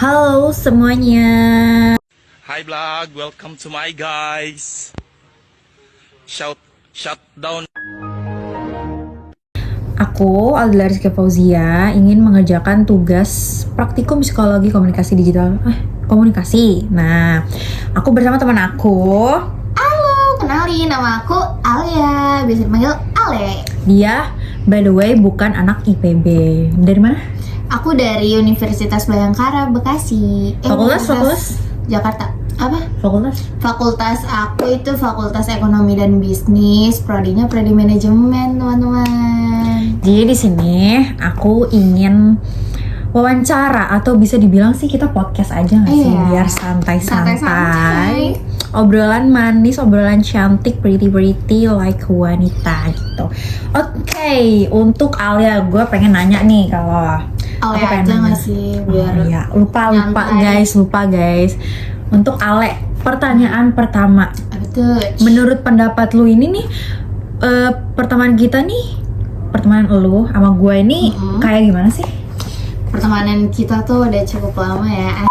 Halo semuanya. Hi vlog, welcome to my guys. Shut down. Aku Aldila Rizky Fauzia ingin mengerjakan tugas praktikum psikologi komunikasi digital. Komunikasi. Nah, aku bersama teman aku. Halo, kenalin nama aku Alia, biasa dipanggil Ale. Dia, by the way, bukan anak IPB. Dari mana? Aku dari Universitas Bayangkara, Bekasi. Fakultas? Jakarta. Apa? Fakultas? Fakultas aku itu Fakultas Ekonomi dan Bisnis, prodinya Prodi Manajemen, teman-teman. Jadi di sini aku ingin wawancara atau bisa dibilang sih kita podcast aja nggak sih, Iya. biar santai-santai. Santai-santai. Obrolan manis, obrolan cantik, pretty like wanita gitu. Oke, untuk Alia gue pengen nanya nih kalau Ale aku pengen aja nanya. nggak sih, biar Oh, iya. lupa nyantai. guys. Untuk Ale, pertanyaan pertama. Apa tuh? Menurut pendapat lu ini nih, pertemanan kita nih, pertemanan lu sama gue ini kayak gimana sih? Pertemanan kita tuh udah cukup lama ya.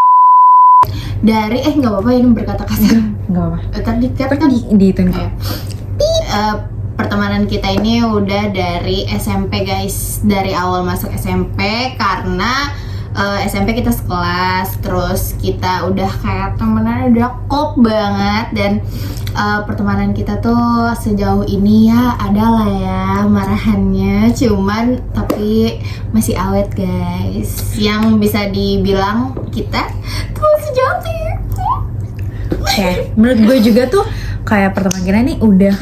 Dari nggak apa-apa ini berkata kasar. Gak apa. Tadi kan Di itu nih. Pertemanan kita ini udah dari SMP guys, dari awal masuk SMP karena SMP kita sekelas, terus kita udah kayak temenan udah klop banget dan pertemanan kita tuh sejauh ini ya ada lah ya marahannya, cuman tapi masih awet guys, yang bisa dibilang kita tuh sejati. Oke, menurut gue juga tuh kayak pertemanan kita ini udah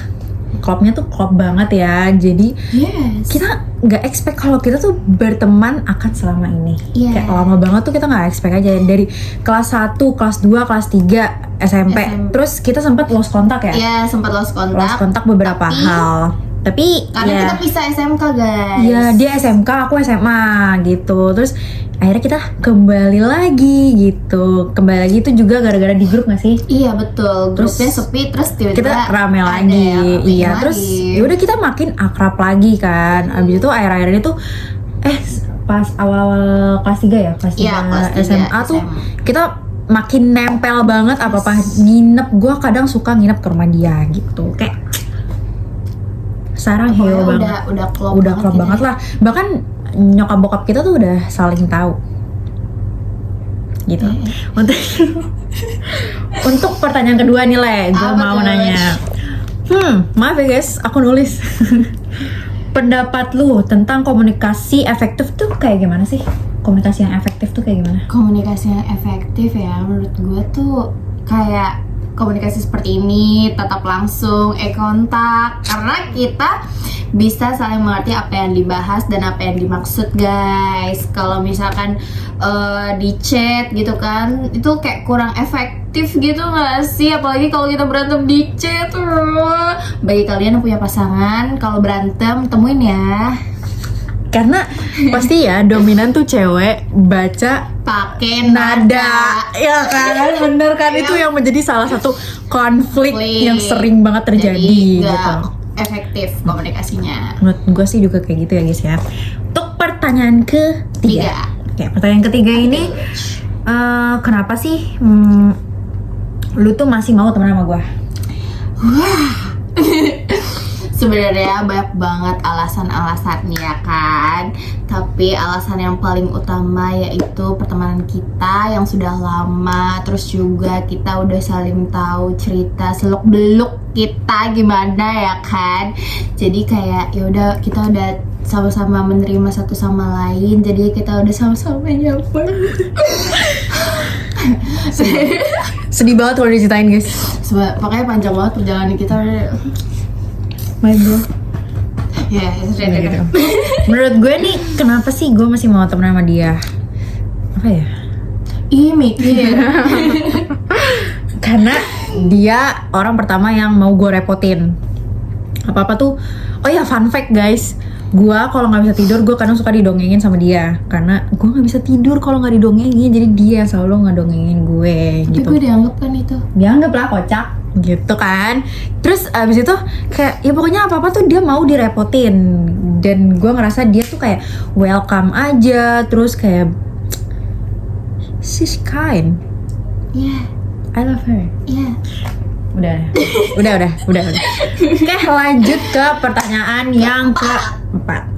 klopnya tuh klop banget ya. Jadi Yes. kita nggak expect kalau kita tuh berteman akan selama ini. Iya. Kayak lama banget tuh kita nggak expect aja dari kelas 1, kelas 2, kelas 3 SMP. Terus kita sempat lost kontak ya. Ya sempat lost Lost kontak. kontak beberapa tapi- hal. Tapi Karena ya, kita pisah SMK guys. ya dia SMK, aku SMA gitu. Terus akhirnya kita kembali lagi gitu. Kembali lagi itu juga gara-gara di grup gak sih? Iya betul. Terus Grupnya sepi terus tiba-tiba Kita rame ada lagi. yang rame Iya, lagi. terus yaudah kita makin akrab lagi kan. Abis itu akhir-akhir ini tuh pas awal-awal kelas 3 ya, kelas 3 Iya, kelas 3 SMA tuh SMA. kita makin nempel banget apa-apa nginep. Gua kadang suka nginep ke rumah dia gitu. Kayak sarang heo Pokoknya banget. udah klop Udah klop gitu banget ya. lah. Bahkan nyokap bokap kita tuh udah saling tahu. Gitu. Untuk untuk pertanyaan kedua nih Le, gue Apa mau tuh? nanya. Maaf ya guys, aku nulis. Pendapat lu tentang komunikasi efektif tuh kayak gimana sih? Komunikasi yang efektif tuh kayak gimana? Komunikasi yang efektif ya menurut gue tuh kayak komunikasi seperti ini, tatap langsung, kontak, karena kita bisa saling mengerti apa yang dibahas dan apa yang dimaksud guys. Kalau misalkan di chat gitu kan, itu kayak kurang efektif gitu gak sih? Apalagi kalau kita berantem di chat. Bagi kalian yang punya pasangan, kalau berantem temuin ya. Karena pasti ya dominan tuh cewek baca Pakai nada, ya kan? Bener kan? Itu yang menjadi salah satu konflik yang sering banget terjadi Jadi gitu. nggak efektif komunikasinya. Menurut gue sih juga kayak gitu ya guys ya. Untuk pertanyaan ketiga. Oke, pertanyaan ketiga ini kenapa sih lu tuh masih mau temenan sama gue? Sebenarnya banyak banget alasan-alasannya ya kan. Tapi alasan yang paling utama yaitu pertemanan kita yang sudah lama. Terus juga kita udah saling tahu cerita seluk-beluk kita gimana ya kan. Jadi kayak ya udah kita udah sama-sama menerima satu sama lain. Jadi kita udah sama-sama nyapa. Sedih banget kalau diceritain guys. Pokoknya panjang banget perjalanan kita. Main gue. Ya, Gitu. Menurut gue nih, kenapa sih gue masih mau temenan sama dia? Apa ya? Ih mikir. Karena dia orang pertama yang mau gue repotin. Apa-apa tuh. Oh ya, fun fact guys. Gue kalau nggak bisa tidur, gue kadang suka didongengin sama dia. Karena gue nggak bisa tidur kalau nggak didongengin. Jadi dia selalu ngedongengin gue. Tapi Gitu. gue dianggap kan itu. Dianggap lah kocak gitu kan. Terus abis itu kayak ya pokoknya apa-apa tuh dia mau direpotin. Dan gue ngerasa dia tuh kayak welcome aja. Terus kayak she's kind. Yeah, I love her. yeah. Udah. Oke, lanjut ke pertanyaan yang keempat.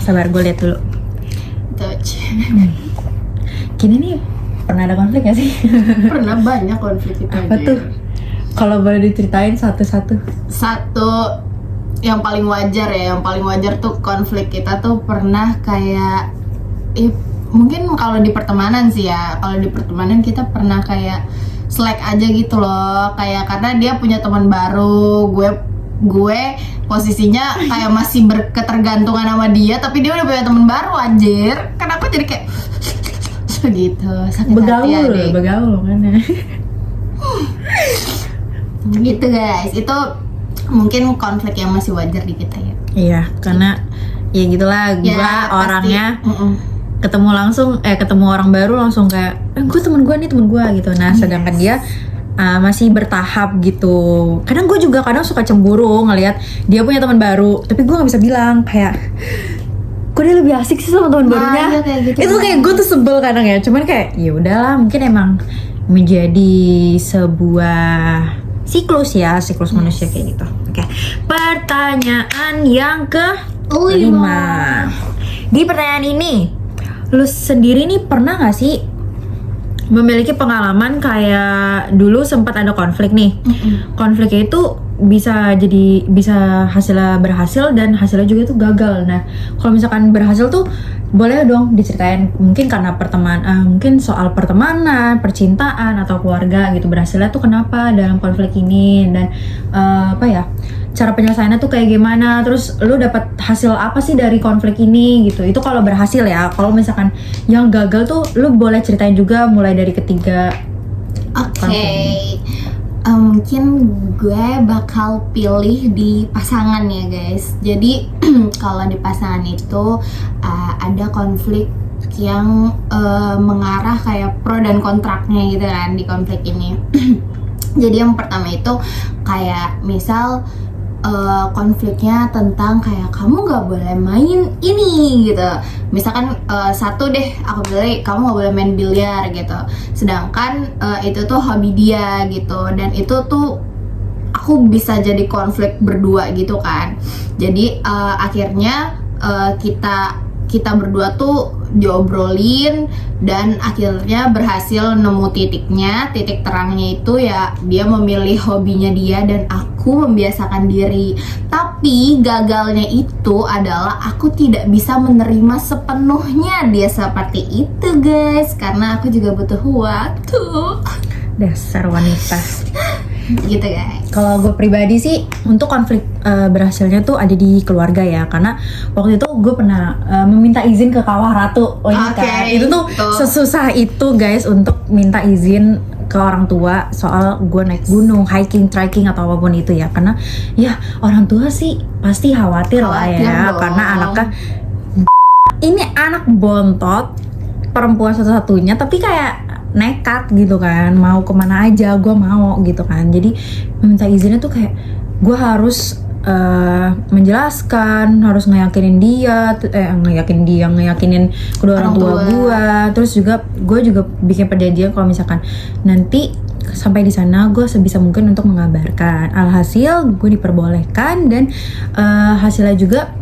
Sabar, gue lihat dulu. Touch. Gini nih, pernah ada konflik gak sih? Pernah banyak konflik kita. Apa tuh? Kalau boleh diceritain satu-satu. Satu yang paling wajar ya, yang paling wajar tuh konflik kita tuh pernah kayak mungkin kalau di pertemanan sih ya, kalau di pertemanan kita pernah kayak slack aja gitu loh, kayak karena dia punya teman baru, gue posisinya kayak masih berketergantungan sama dia, tapi dia udah punya teman baru anjir, kan aku jadi kayak gitu, sakit hati ya, begaul kan ya. Gitu guys, itu mungkin konflik yang masih wajar di kita ya. Iya, karena ya gitulah, gue Ya, orangnya pasti. ketemu orang baru langsung kayak gue temen gue gitu. Nah, sedangkan dia masih bertahap gitu. Kadang gue juga suka cemburu ngelihat dia punya teman baru, tapi gue nggak bisa bilang kayak kok dia lebih asik sih sama teman barunya. Iya, kayak gitu. Itu kayak gue tuh sebel kadang ya. Cuman kayak ya udahlah, mungkin emang menjadi sebuah siklus manusia kayak gitu. Oke. Pertanyaan yang kelima. Di pertanyaan ini, lu sendiri nih pernah gak sih memiliki pengalaman kayak dulu sempat ada konflik nih? Konfliknya itu bisa hasilnya berhasil dan hasilnya juga tuh gagal. Nah, kalau misalkan berhasil tuh boleh dong diceritain, mungkin karena mungkin soal pertemanan, percintaan atau keluarga gitu, berhasilnya tuh kenapa dalam konflik ini, dan cara penyelesaiannya tuh kayak gimana, terus lu dapat hasil apa sih dari konflik ini gitu. Itu kalau berhasil ya. Kalau misalkan yang gagal tuh lu boleh ceritain juga mulai dari ketiga. Oke. Mungkin gue bakal pilih di pasangan ya guys. Jadi kalau di pasangan itu ada konflik yang mengarah kayak pro dan kontraknya gitu kan di konflik ini. Jadi yang pertama itu kayak misal konfliknya tentang kayak kamu nggak boleh main ini gitu. Misalkan satu deh, aku bilang kamu nggak boleh main biliar gitu. Sedangkan itu tuh hobi dia gitu, dan itu tuh aku bisa jadi konflik berdua gitu kan. Jadi akhirnya kita berdua tuh diobrolin dan akhirnya berhasil nemu titik terangnya itu ya dia memilih hobinya dia dan aku membiasakan diri. Tapi gagalnya itu adalah aku tidak bisa menerima sepenuhnya dia seperti itu guys, karena aku juga butuh waktu. Dasar wanita. Gitu guys. Kalau gue pribadi sih untuk konflik berhasilnya tuh ada di keluarga ya, karena waktu itu gue pernah meminta izin ke Kawah Ratu. Kan itu tuh sesusah itu guys untuk minta izin ke orang tua soal gue naik gunung, hiking, trekking atau apapun itu ya, karena ya orang tua sih pasti khawatir lah ya dong. Karena anaknya ini anak bontot perempuan satu-satunya tapi kayak nekat gitu kan, mau kemana aja gue mau gitu kan. Jadi meminta izinnya tuh kayak gue harus menjelaskan, harus ngeyakinin kedua orang tua gue. Terus juga gue juga bikin perjanjian kalau misalkan nanti sampai di sana gue sebisa mungkin untuk mengabarkan. Alhasil gue diperbolehkan dan hasilnya juga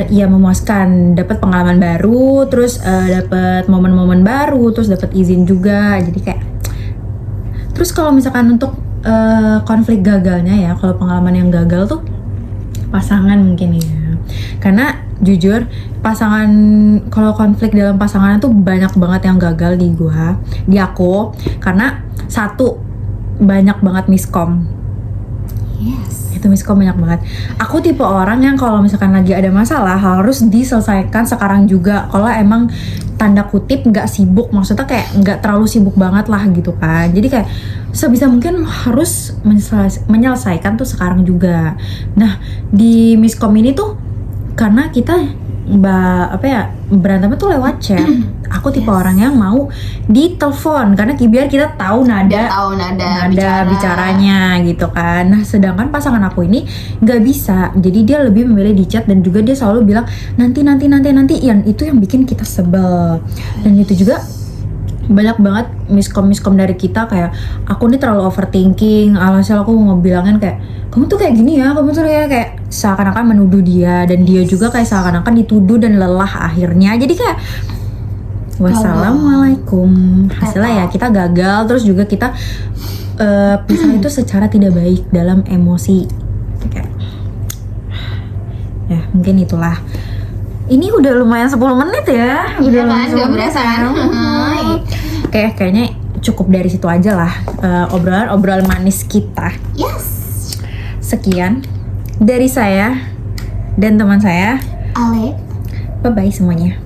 ya memuaskan, dapat pengalaman baru, terus dapat momen-momen baru, terus dapat izin juga. Jadi kayak terus kalau misalkan untuk konflik gagalnya ya, kalau pengalaman yang gagal tuh pasangan mungkin ya, karena jujur pasangan, kalau konflik dalam pasangan tuh banyak banget yang gagal di aku karena satu, banyak banget miskom. Yes. Itu miskom banyak banget. Aku tipe orang yang kalau misalkan lagi ada masalah harus diselesaikan sekarang juga. Kalau emang tanda kutip nggak sibuk, maksudnya kayak nggak terlalu sibuk banget lah gitu kan. Jadi kayak sebisa mungkin harus menyelesaikan tuh sekarang juga. Nah di miskom ini tuh karena kita berantemnya tuh lewat chat. Aku tipe orang yang mau ditelepon karena biar kita tahu Dia tahu nada bicaranya gitu kan. Nah sedangkan pasangan aku ini nggak bisa, jadi dia lebih memilih di chat dan juga dia selalu bilang nanti. Yang itu yang bikin kita sebel. Dan itu juga banyak banget miskom dari kita, kayak aku nih terlalu overthinking, alhasil aku mau bilangin kayak kamu tuh kayak gini ya, kamu tuh kayak seakan-akan menuduh dia, dan dia juga kayak seakan-akan dituduh dan lelah akhirnya. Jadi kayak wassalamualaikum, hasilnya ya kita gagal. Terus juga kita pisah itu secara tidak baik dalam emosi kayak, ya mungkin itulah. Ini udah lumayan 10 menit ya. Udah kan, gak berasa kan? Oke, kayaknya cukup dari situ aja lah obrolan manis kita. Yes. Sekian dari saya dan teman saya. Ale. Bye-bye semuanya.